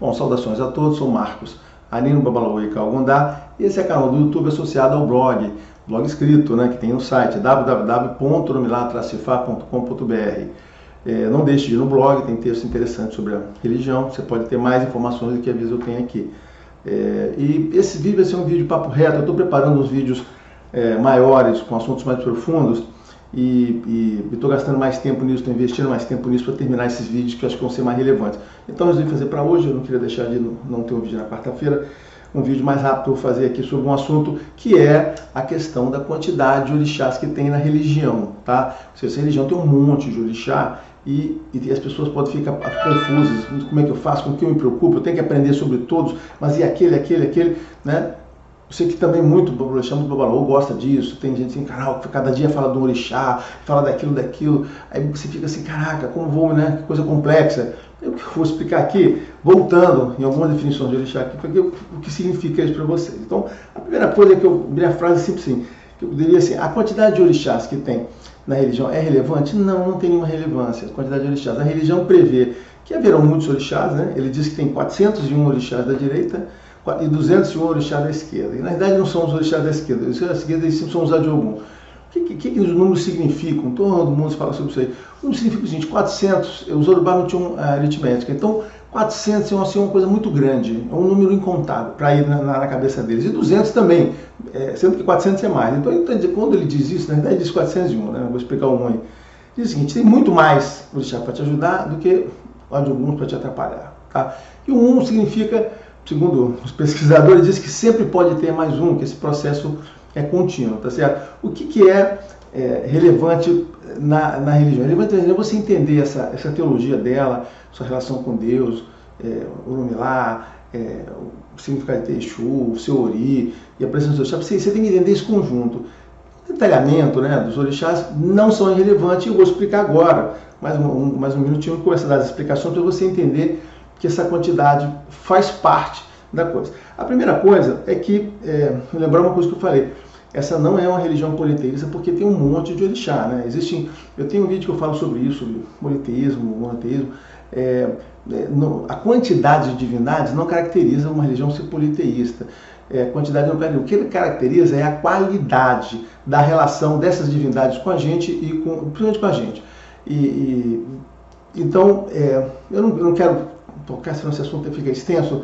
Bom, saudações a todos, sou Marcos Anino Babalaô e Calgundá, e esse é o canal do YouTube associado ao blog escrito, né, que tem no site www.orumilá-cifá.com.br. Não deixe de ir no blog, tem texto interessante sobre a religião, você pode ter mais informações do que às vezes eu tenho aqui. E esse vídeo vai ser um vídeo papo reto, eu estou preparando uns vídeos maiores, com assuntos mais profundos, e estou gastando mais tempo nisso, estou investindo mais tempo nisso para terminar esses vídeos que eu acho que vão ser mais relevantes. Então eu resolvi fazer para hoje, eu não queria deixar de não ter um vídeo na quarta-feira, um vídeo mais rápido eu vou fazer aqui sobre um assunto que é a questão da quantidade de orixás que tem na religião, tá? Essa religião tem um monte de orixá e as pessoas podem ficar confusas, como é que eu faço, com o que eu me preocupo, eu tenho que aprender sobre todos, mas e aquele, né? Eu sei que também muito babalaô gosta disso, tem gente assim, caraca, cada dia fala de um orixá, fala daquilo, aí você fica assim, caraca, como vou, né, que coisa complexa. Eu vou explicar aqui, voltando em algumas definições de orixá, aqui, porque o que significa isso para vocês. Então, a primeira coisa que minha frase é sempre assim, que eu diria assim, a quantidade de orixás que tem na religião é relevante? Não, não tem nenhuma relevância, a quantidade de orixás. A religião prevê que haverão muitos orixás, né? Ele diz que tem 401 orixás da direita, e 201 orixás da esquerda. E na verdade não são os orixás da esquerda, os orixás da esquerda eles são os Adiogum. O que os números significam? Todo mundo fala sobre isso aí. O número significa o seguinte, 400, os Yorubá não tinham aritmética, então 400 é uma coisa muito grande, é um número incontável para ir na cabeça deles. E 200 também, sendo que 400 é mais. Então quando ele diz isso, na verdade ele diz 401, né? Vou explicar o 1 aí. Diz o seguinte, tem muito mais orixá para te ajudar do que Adiogum para te atrapalhar. Tá? E o 1 significa, segundo os pesquisadores, diz que sempre pode ter mais um, que esse processo é contínuo, tá certo? O que é relevante na religião? Relevante é você entender essa teologia dela, sua relação com Deus, Orumilá, o significado de Exu, o seu Ori e a presença dos orixás. Você tem que entender esse conjunto. O detalhamento, né, dos orixás não são irrelevantes, e eu vou explicar agora, mais um minutinho, com essas explicações para você entender que essa quantidade faz parte da coisa. A primeira coisa é que, lembrar uma coisa que eu falei, essa não é uma religião politeísta porque tem um monte de orixá, né? Eu tenho um vídeo que eu falo sobre isso, sobre politeísmo, monoteísmo. A quantidade de divindades não caracteriza uma religião ser politeísta. A quantidade não caracteriza. O que ele caracteriza é a qualidade da relação dessas divindades com a gente e principalmente com a gente. Então, eu não quero tocar, senão esse assunto fica extenso,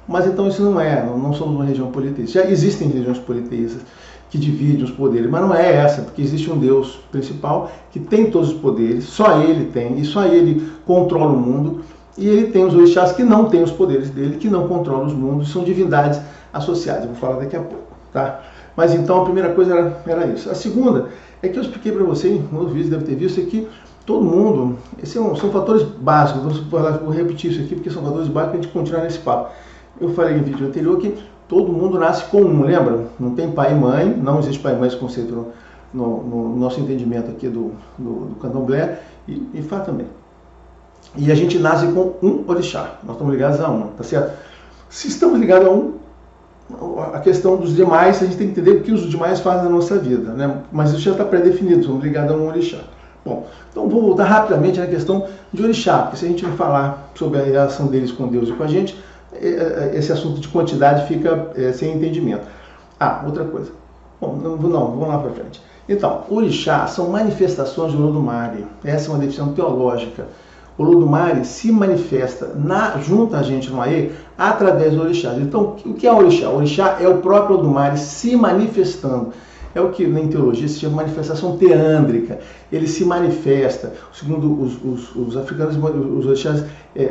mas então isso não somos uma religião politeísta. Já existem religiões politeístas que dividem os poderes, mas não é essa, porque existe um Deus principal que tem todos os poderes, só ele tem, e só ele controla o mundo, e ele tem os orixás que não têm os poderes dele, que não controlam os mundos, são divindades associadas, eu vou falar daqui a pouco, tá? Mas então a primeira coisa era isso. A segunda é que eu expliquei para você, em outro vídeo deve ter visto, é que todo mundo, são fatores básicos, vou repetir isso aqui porque são fatores básicos para a gente continuar nesse papo. Eu falei em vídeo anterior que todo mundo nasce com um, lembra? Não tem pai e mãe, não existe pai e mãe, esse conceito no nosso entendimento aqui do candomblé e Ifá também. E a gente nasce com um orixá, nós estamos ligados a um, tá certo? Se estamos ligados a um, a questão dos demais, a gente tem que entender o que os demais fazem na nossa vida, né? Mas isso já está pré-definido, somos ligados a um orixá. Bom, então vou voltar rapidamente na questão de orixá, porque se a gente não falar sobre a relação deles com Deus e com a gente, esse assunto de quantidade fica sem entendimento. Outra coisa. Bom, vamos lá para frente. Então, orixá são manifestações do Olodumare. Essa é uma definição teológica. O Olodumare se manifesta junto a gente no Aê através do orixás. Então, o que é o orixá? O orixá é o próprio Olodumare se manifestando. É o que em teologia se chama manifestação teândrica. Ele se manifesta, segundo os africanos, os orixás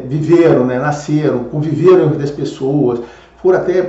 viveram, né, nasceram, conviveram entre as pessoas, foram até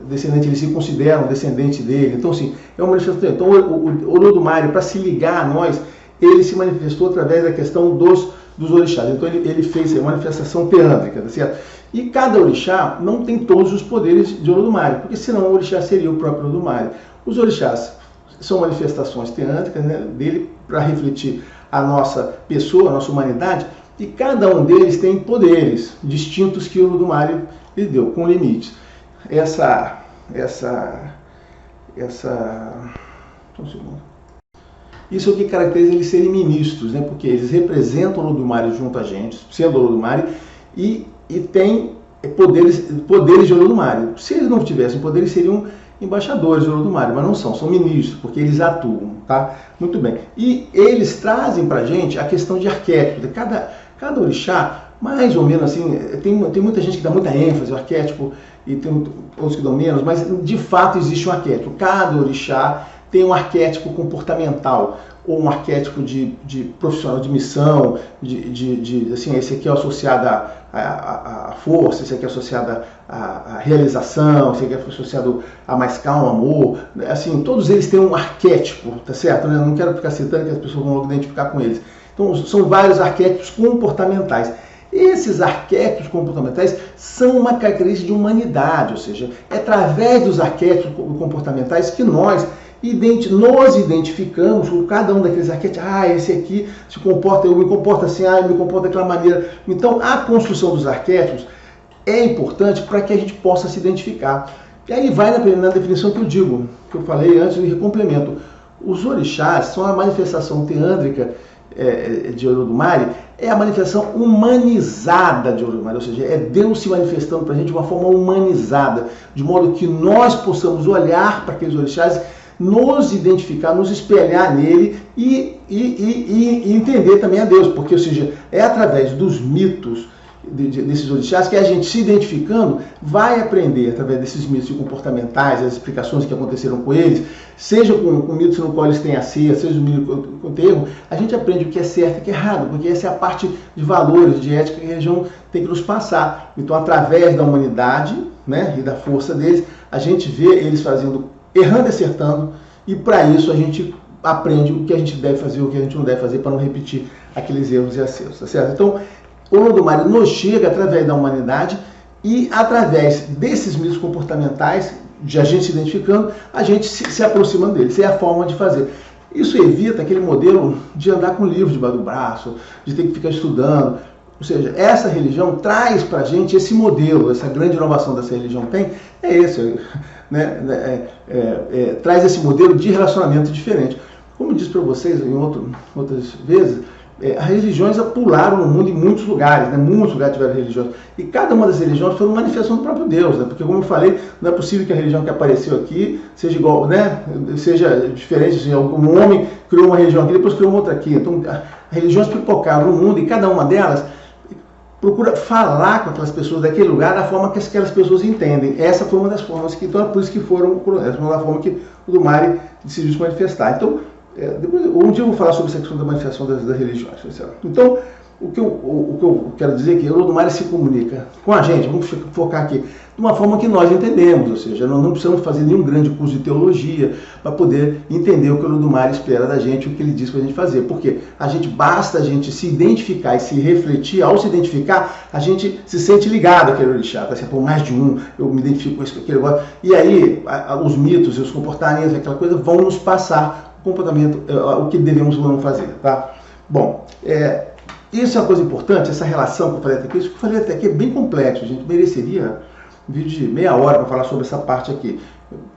descendentes, eles se consideram descendentes dele. Então, assim, é uma manifestação. Então, o Olodumare, para se ligar a nós, ele se manifestou através da questão dos orixás. Então, ele fez a manifestação teândrica, tá certo? E cada orixá não tem todos os poderes de Olodumare, porque senão o orixá seria o próprio Olodumare. Os orixás são manifestações teândricas, né, dele para refletir a nossa pessoa, a nossa humanidade, e cada um deles tem poderes distintos que o Olodumare lhe deu, com limites. Isso é o que caracteriza eles serem ministros, né, porque eles representam o Olodumare junto a gente, sendo o Olodumare, e tem poderes de Olodumare. Se eles não tivessem poderes, seriam embaixadores de Olodumare, mas não são ministros, porque eles atuam, tá? Muito bem. E eles trazem pra gente a questão de arquétipo. Cada orixá, mais ou menos assim, tem muita gente que dá muita ênfase ao arquétipo, e tem outros que dão menos, mas de fato existe um arquétipo. Cada orixá tem um arquétipo comportamental, ou um arquétipo de profissional, de missão, assim, esse aqui é associado à força, esse aqui é associado à realização, esse aqui é associado a mais calma, amor, assim, todos eles têm um arquétipo, tá certo? Eu não quero ficar citando que as pessoas vão logo identificar com eles. Então, são vários arquétipos comportamentais. Esses arquétipos comportamentais são uma característica de humanidade, ou seja, é através dos arquétipos comportamentais que nós nos identificamos com cada um daqueles arquétipos. Esse aqui se comporta, eu me comporto assim, eu me comporto daquela maneira. Então, a construção dos arquétipos é importante para que a gente possa se identificar. E aí vai na definição que eu digo, que eu falei antes e complemento. Os orixás são a manifestação teândrica de Olodumare, é a manifestação humanizada de Olodumare, ou seja, é Deus se manifestando para a gente de uma forma humanizada, de modo que nós possamos olhar para aqueles orixás, nos identificar, nos espelhar nele e entender também a Deus, porque, ou seja, é através dos mitos desses orixás que a gente, se identificando, vai aprender através desses mitos comportamentais, as explicações que aconteceram com eles, seja com mitos no qual eles têm a ser, seja com termo, a gente aprende o que é certo e o que é errado, porque essa é a parte de valores, de ética que a religião tem que nos passar. Então, através da humanidade, né, e da força deles, a gente vê eles errando e acertando, e para isso a gente aprende o que a gente deve fazer e o que a gente não deve fazer para não repetir aqueles erros e acertos, tá certo? Então, o Olodumare nos chega através da humanidade e através desses mitos comportamentais, de a gente se identificando, a gente se aproxima deles. Essa é a forma de fazer. Isso evita aquele modelo de andar com livro debaixo do braço, de ter que ficar estudando. Ou seja, essa religião traz para a gente esse modelo, essa grande inovação dessa religião tem, é esse, né? Traz esse modelo de relacionamento diferente. Como eu disse para vocês em outras vezes, as religiões pularam no mundo em muitos lugares, né? Muitos lugares tiveram religiões. E cada uma das religiões foi uma manifestação do próprio Deus, né? Porque, como eu falei, não é possível que a religião que apareceu aqui seja igual, né? Seja diferente. Assim, um homem criou uma religião aqui, depois criou uma outra aqui. Então, as religiões pipocaram no mundo e cada uma delas procura falar com aquelas pessoas daquele lugar da forma que aquelas pessoas entendem. Essa foi uma das formas que, então é por isso que essa foi uma forma que o Olodumare decidiu se manifestar. Então, depois, um dia eu vou falar sobre essa questão da manifestação das religiões. Então, o que eu quero dizer é que o Olodumare se comunica com a gente, vamos focar aqui, de uma forma que nós entendemos, ou seja, nós não precisamos fazer nenhum grande curso de teologia para poder entender o que o Olodumare espera da gente, o que ele diz para a gente fazer. Porque basta a gente se identificar e se refletir, ao se identificar, a gente se sente ligado àquele orixá, tá certo? Por mais de um, eu me identifico com isso, com aquele negócio, e aí os mitos e os comportamentos, aquela coisa, vão nos passar o comportamento, o que devemos ou não fazer, tá? Bom, isso é uma coisa importante, essa relação que eu falei até aqui, isso que eu falei até aqui é bem complexo, a gente mereceria um vídeo de meia hora para falar sobre essa parte aqui.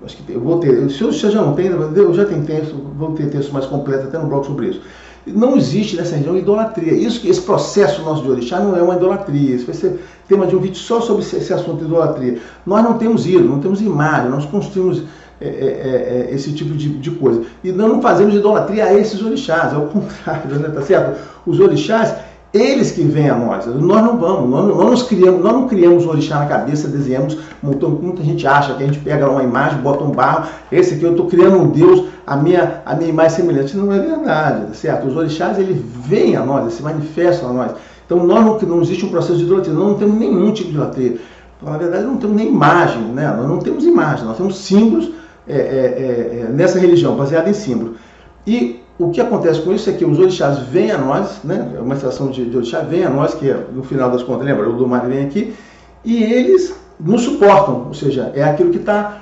Acho que eu vou ter, se eu já não tenho, eu já tenho texto, vou ter texto mais completo até no blog sobre isso. Não existe nessa região idolatria. Esse processo nosso de orixá não é uma idolatria. Isso vai ser tema de um vídeo só sobre esse assunto de idolatria. Nós não temos ídolo, não temos imagem, nós construímos esse tipo de coisa. E nós não fazemos idolatria a esses orixás, é o contrário, né? Tá certo? Os orixás, eles que vêm a nós, nós não vamos, nós não criamos um orixá na cabeça, desenhamos, montamos, muita gente acha que a gente pega uma imagem, bota um barro, esse aqui eu estou criando um Deus, a minha imagem semelhante. Isso não é verdade, tá certo? Os orixás, eles vêm a nós, eles se manifestam a nós. Então não existe um processo de idolatria, nós não temos nenhum tipo de idolatria. Na verdade, não temos nem imagem, né? Nós não temos imagem, nós temos símbolos nessa religião, baseada em símbolo. E o que acontece com isso é que os orixás vêm a nós, né? Uma estação de orixá vem a nós, que no final das contas, lembra? O Olodumare vem aqui, e eles nos suportam, ou seja, é aquilo que está...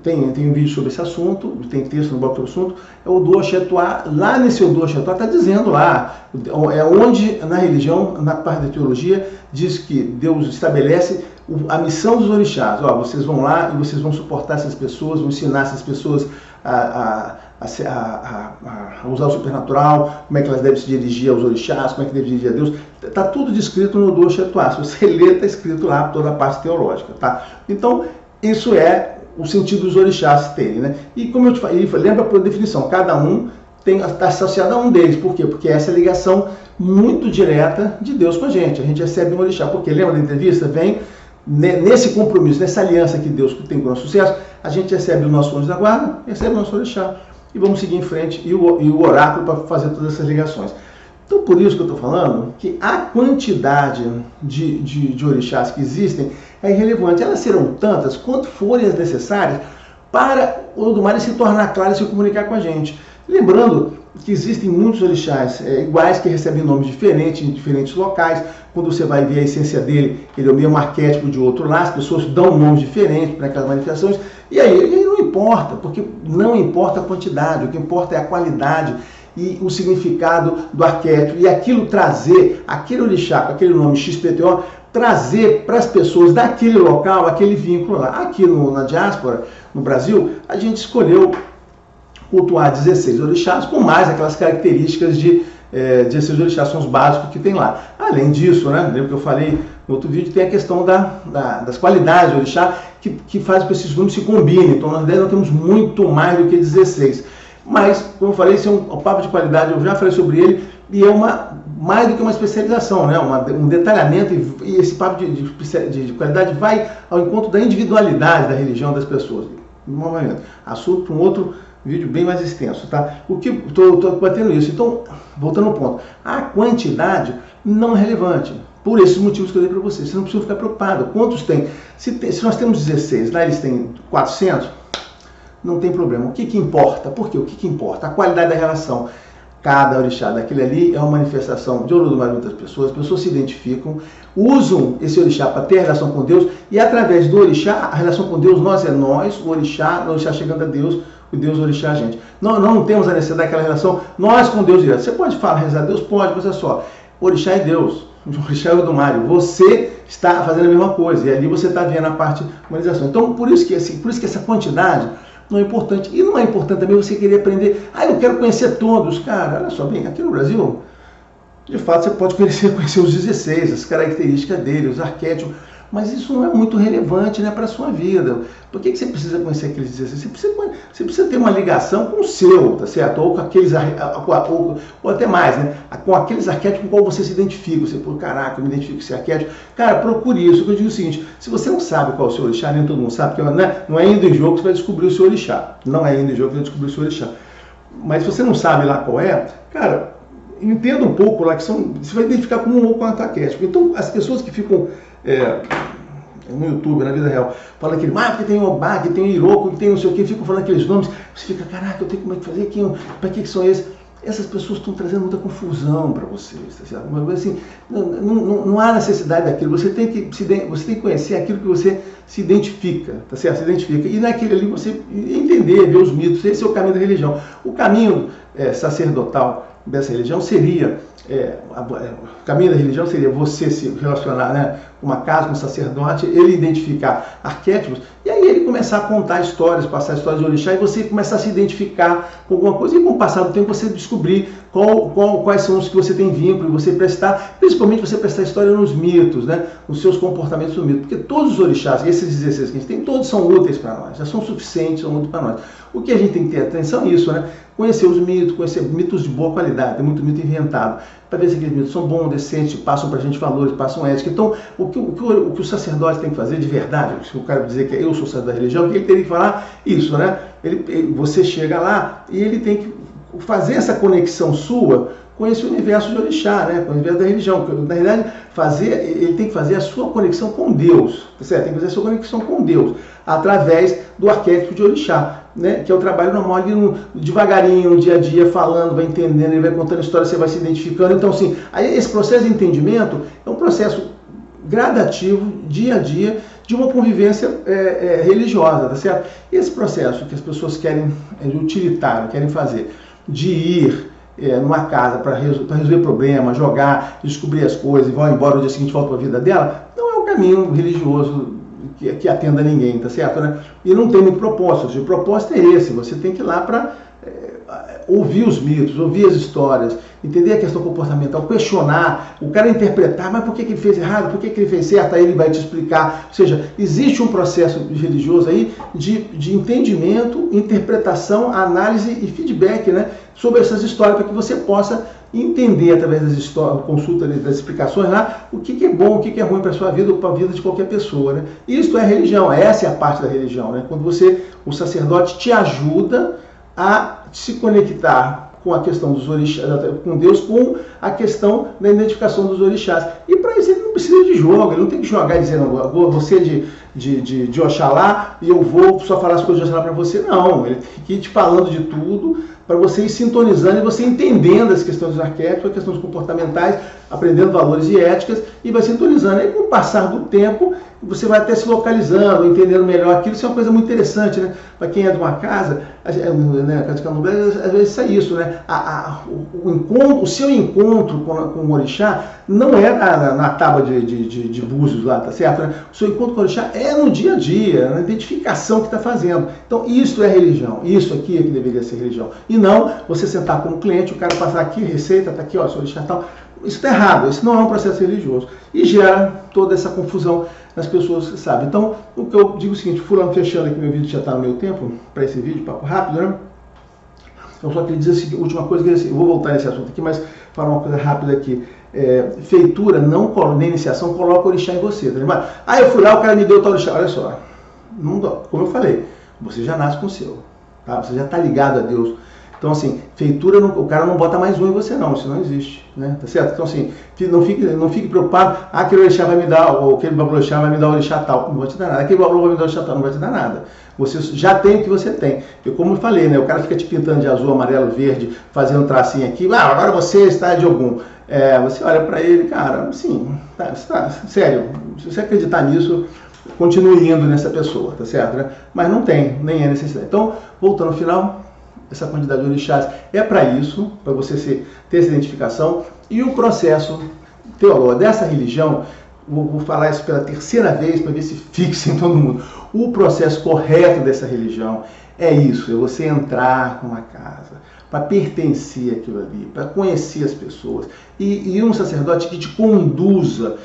Tem um vídeo sobre esse assunto, tem texto no blog sobre o assunto, é o Odu Oxetuá. Lá nesse Odu Oxetuá está dizendo lá, é onde na religião, na parte da teologia, diz que Deus estabelece a missão dos orixás. Ó, vocês vão lá e vocês vão suportar essas pessoas, vão ensinar essas pessoas a a usar o supernatural, como é que elas devem se dirigir aos orixás, como é que devem dirigir a Deus. Está tudo descrito no Do Chetuá. Se você ler, está escrito lá toda a parte teológica. Tá? Então, isso é o sentido dos orixás terem. Né? E como eu te falei, lembra por definição, cada um está associado a um deles. Por quê? Porque essa é a ligação muito direta de Deus com a gente. A gente recebe um orixá. Porque lembra da entrevista? Vem nesse compromisso, nessa aliança que Deus tem com o nosso sucesso, a gente recebe o nosso anjo da guarda, recebe o nosso orixá. E vamos seguir em frente, e o oráculo para fazer todas essas ligações. Então, por isso que eu estou falando que a quantidade de orixás que existem é irrelevante. Elas serão tantas quanto forem as necessárias para o Olodumare se tornar claro e se comunicar com a gente. Lembrando que existem muitos orixás iguais que recebem nomes diferentes em diferentes locais. Quando você vai ver a essência dele, ele é o mesmo arquétipo de outro lá, as pessoas dão nomes diferentes para aquelas manifestações. E aí não importa, porque não importa a quantidade, o que importa é a qualidade e o significado do arquétipo. E aquilo trazer, aquele orixá com aquele nome XPTO, trazer para as pessoas daquele local, aquele vínculo lá. Aqui na diáspora, no Brasil, a gente escolheu cultuar 16 orixás, com mais aquelas características de esses orixás são os básicos que tem lá. Além disso, né, lembra que eu falei no outro vídeo, tem a questão das qualidades do orixá, que faz com que esses números se combinem. Então, na verdade, nós temos muito mais do que 16. Mas, como eu falei, esse é um papo de qualidade, eu já falei sobre ele, e é mais do que uma especialização, né? Um detalhamento, e esse papo de qualidade vai ao encontro da individualidade da religião das pessoas. Assunto para um outro vídeo bem mais extenso, tá? O que estou batendo isso. Então, voltando ao ponto, a quantidade não é relevante, por esses motivos que eu dei para vocês. Você não precisa ficar preocupado. Quantos tem? Se nós temos 16, lá eles têm 400, não tem problema. O que importa? Por quê? O que importa? A qualidade da relação. Cada orixá daquele ali é uma manifestação de Olodumare de outras pessoas, as pessoas se identificam, usam esse orixá para ter a relação com Deus, e através do orixá, a relação com Deus, nós, o orixá chegando a Deus, o Deus orixá a gente. Não temos a necessidade daquela relação, nós com Deus direto. Você pode falar, rezar a Deus? Pode, mas é só, orixá é Deus, o orixá é Olodumare, você está fazendo a mesma coisa, e ali você está vendo a parte da humanização. Então, por isso que essa quantidade não é importante. E não é importante também você querer aprender, eu quero conhecer todos. Cara, olha só, bem, aqui no Brasil, de fato, você pode conhecer os 16, as características dele, os arquétipos, mas isso não é muito relevante, né, para a sua vida. Por que você precisa conhecer aqueles 16? Você precisa ter uma ligação com o seu, tá certo? Ou com aqueles, ou até mais, né? Com aqueles arquétipos com qual você se identifica. Você, pô, caraca, eu me identifico com esse arquétipo. Cara, procure isso. Eu digo o seguinte, se você não sabe qual é o seu orixá, nem todo mundo sabe, porque não é indo em jogo que você vai descobrir o seu orixá. Não é indo em jogo que você vai descobrir o seu orixá. Mas se você não sabe lá qual é, cara, entenda um pouco lá, você vai identificar com um ou com outro arquétipo. Então, as pessoas que ficam no YouTube, na vida real, fala aquele, porque tem o Obá, que tem o Iroko, que tem não sei o que, ficam falando aqueles nomes, você fica, caraca, eu tenho como é que fazer, para que são esses? Essas pessoas estão trazendo muita confusão para vocês, tá certo? Mas assim, não há necessidade daquilo, você tem que conhecer aquilo que você se identifica, tá certo? Se identifica, e naquele ali você entender, ver os mitos, esse é o caminho da religião. O caminho sacerdotal dessa religião seria, o caminho da religião seria você se relacionar, né, com uma casa, com um sacerdote, ele identificar arquétipos, e aí ele começar a contar histórias, passar histórias de orixá, e você começar a se identificar com alguma coisa, e com o passar do tempo você descobrir quais são os que você tem vínculo, e você prestar, principalmente você prestar história nos mitos, né, nos seus comportamentos no mito, porque todos os orixás, esses 16 que a gente tem, todos são úteis para nós, já são suficientes, são úteis para nós. O que a gente tem que ter atenção é isso, né? Conhecer os mitos, conhecer mitos de boa qualidade, tem muito mito inventado, para ver se aqueles mitos são bons, decentes, passam para a gente valores, passam ética. Então, o que o sacerdote tem que fazer de verdade, se o cara dizer que eu sou sacerdote da religião, ele teria que falar isso, né? Você chega lá e ele tem que fazer essa conexão sua com esse universo de orixá, né? Com o universo da religião. Na realidade, ele tem que fazer a sua conexão com Deus, tá certo? Tem que fazer a sua conexão com Deus, através do arquétipo de orixá, né? Que é o trabalho normal, ali devagarinho, no dia a dia, falando, vai entendendo, ele vai contando história, você vai se identificando. Então, assim, aí esse processo de entendimento é um processo gradativo, dia a dia, de uma convivência religiosa, tá certo? Esse processo que as pessoas querem, utilitário, querem fazer, de ir numa casa para resolver problemas, jogar, descobrir as coisas e vão embora no dia seguinte, volta para a vida dela, não é um caminho religioso que atenda ninguém, tá certo, né? E não tem muito propósito. O propósito é esse, você tem que ir lá para ouvir os mitos, ouvir as histórias, entender a questão comportamental, questionar, o cara interpretar, mas por que ele fez errado, por que ele fez certo, aí ele vai te explicar. Ou seja, existe um processo religioso aí de entendimento, interpretação, análise e feedback, né, sobre essas histórias, para que você possa entender através das histórias, consulta das explicações lá, o que é bom, o que é ruim para a sua vida ou para a vida de qualquer pessoa, né? Isto é religião, essa é a parte da religião, né? Quando o sacerdote te ajuda a se conectar com a questão dos orixás, com Deus, com a questão da identificação dos orixás. E para isso ele não precisa de jogo, ele não tem que jogar dizendo, você de Oxalá e eu vou só falar as coisas de Oxalá para você. Não, ele tem que ir te falando de tudo, para você ir sintonizando e você entendendo as questões dos arquétipos, as questões comportamentais, aprendendo valores e éticas, e vai sintonizando. Aí, com o passar do tempo, você vai até se localizando, entendendo melhor aquilo. Isso é uma coisa muito interessante, né? Para quem é de uma casa, né, casa de candomblé, às vezes é isso, né? O seu encontro com o orixá não é na tábua de búzios lá, tá certo? Né? O seu encontro com o orixá é no dia a dia, na identificação que está fazendo. Então, isso é religião. Isso aqui é que deveria ser religião. E não você sentar como cliente, o cara passar aqui, receita, está aqui, ó, seu orixá tal. Isso está errado, isso não é um processo religioso. E gera toda essa confusão nas pessoas que sabem. Então, o que eu digo é o seguinte, fulano, fechando aqui, meu vídeo já está no meu tempo, para esse vídeo, papo rápido, né? Eu só queria dizer a seguinte, última coisa, eu vou voltar nesse assunto aqui, mas falar uma coisa rápida aqui. Feitura, nem iniciação, coloca o orixá em você, tá ligado? Eu fui lá, o cara me deu o tal orixá, olha só, não dá, como eu falei, você já nasce com o seu, tá? Você já está ligado a Deus. Então, assim, feitura, o cara não bota mais um em você não, isso não existe, né? Tá certo? Então, assim, não fique preocupado, aquele orixá vai me dar, ou aquele orixá vai me dar o orixá tal, não vai te dar nada, aquele valor vai me dar o orixá tal, não vai te dar nada. Você já tem o que você tem. Eu, como eu falei, né? O cara fica te pintando de azul, amarelo, verde, fazendo um tracinho aqui, agora você está de algum. Você olha para ele, cara, assim, sério, se você acreditar nisso, continue indo nessa pessoa, tá certo? Né? Mas não tem, nem é necessidade. Então, voltando ao final, essa quantidade de orixás é para isso, para você ter essa identificação. E o processo teológico dessa religião, vou falar isso pela terceira vez para ver se fixa em todo mundo. O processo correto dessa religião é isso, é você entrar numa casa, para pertencer àquilo ali, para conhecer as pessoas. E um sacerdote que te conduza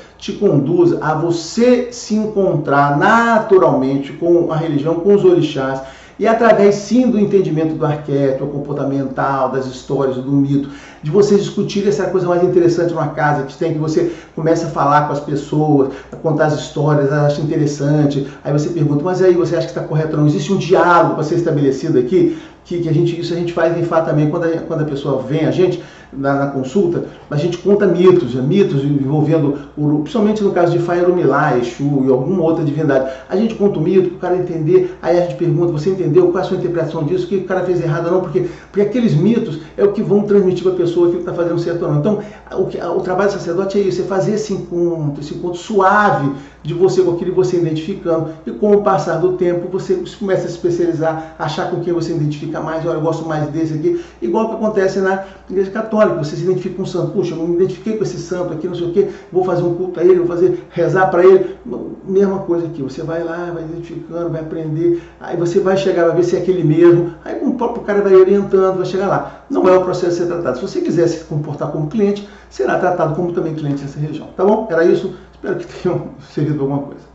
a você se encontrar naturalmente com a religião, com os orixás, e através, sim, do entendimento do arquétipo, comportamental, das histórias, do mito, de vocês discutirem essa coisa mais interessante numa casa, que você começa a falar com as pessoas, a contar as histórias, acha interessante, aí você pergunta, mas aí você acha que está correto ou não? Existe um diálogo para ser estabelecido aqui, isso a gente faz em fato também, quando a pessoa vem a gente, na consulta, a gente conta mitos envolvendo, principalmente no caso de Faerumilá, Exu e alguma outra divindade. A gente conta o mito para o cara entender, aí a gente pergunta, você entendeu? Qual é a sua interpretação disso? O que o cara fez errado ou não? Porque aqueles mitos é o que vão transmitir para a pessoa aquilo que está fazendo certo ou não. Então, o trabalho do sacerdote é isso, é fazer esse encontro suave de você com aquilo e você identificando. E com o passar do tempo, você começa a se especializar, achar com quem você identifica mais, olha, eu gosto mais desse aqui, igual que acontece na Igreja Católica, você se identifica com um santo, puxa, eu não me identifiquei com esse santo aqui, não sei o que, vou fazer um culto a ele, vou rezar para ele, mesma coisa aqui, você vai lá, vai identificando, vai aprender, aí você vai chegar, vai ver se é aquele mesmo, aí o próprio cara vai orientando, vai chegar lá. Não é o processo de ser tratado. Se você quiser se comportar como cliente, será tratado como também cliente dessa região, tá bom? Era isso, espero que tenham servido para alguma coisa.